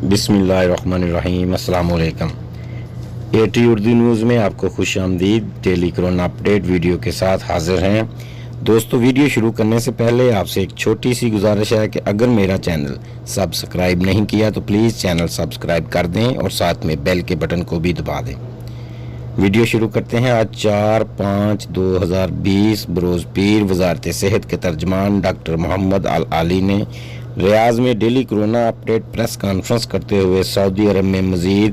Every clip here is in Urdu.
بسم اللہ الرحمن الرحیم۔ السلام علیکم۔ اپڈیٹ اردو نیوز میں آپ کو خوش آمدید۔ ڈیلی کرونا اپڈیٹ ویڈیو کے ساتھ حاضر ہیں۔ دوستو، ویڈیو شروع کرنے سے پہلے آپ سے ایک چھوٹی سی گزارش ہے کہ اگر میرا چینل سبسکرائب نہیں کیا تو پلیز چینل سبسکرائب کر دیں اور ساتھ میں بیل کے بٹن کو بھی دبا دیں۔ ویڈیو شروع کرتے ہیں۔ آج 4/5/2020 بروز پیر وزارت صحت کے ترجمان ڈاکٹر محمد العلی نے ریاض میں daily corona update press conference کرتے ہوئے سعودی عرب میں مزید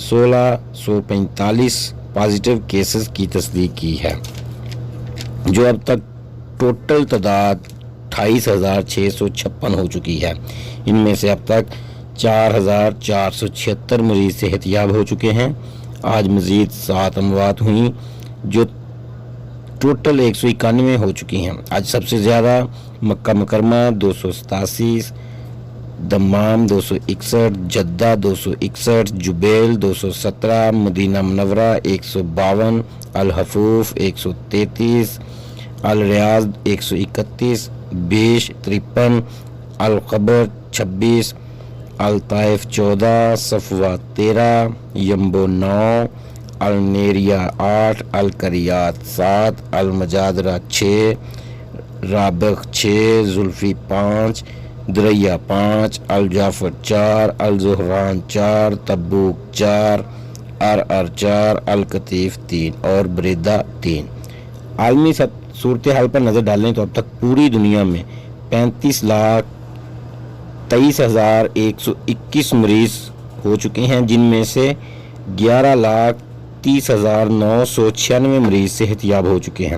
1645 پازیٹیو کیسز کی تصدیق کی ہے، جو اب تک ٹوٹل تعداد 28,656 ہو چکی ہے۔ ان میں سے اب تک 4,476 مریض صحت یاب ہو چکے ہیں۔ آج مزید 7 اموات ہوئیں جو ٹوٹل 191 ہو چکی ہیں۔ آج سب سے زیادہ مکہ مکرمہ 287، دمام 261، جدہ 261، جبیل 217، مدینہ منورہ 152، الحفوف 133، الریاض 131، بیش 53، الخبر 26، الطائف 14، صفوہ 13، یمبو 9، النیریہ 8، الکریات 7، المجادرہ 6، رابغ 6، زلفی 5، دریا 5، الجعفر 4، الزہران 4، تبوک 4، ارعر 4، القطیف 3 اور بریدہ 3۔ عالمی صورتحال پر نظر ڈالیں تو اب تک پوری دنیا میں 35,23,121 مریض ہو چکے ہیں، جن میں سے 11,30,996 مریض صحت یاب ہو چکے ہیں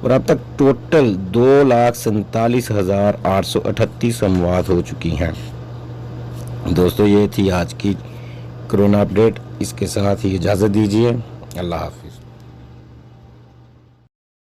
اور اب تک ٹوٹل 2,47,838 اموات ہو چکی ہیں۔ دوستو، یہ تھی آج کی کرونا اپڈیٹ۔ اس کے ساتھ ہی اجازت دیجیے۔ اللہ حافظ۔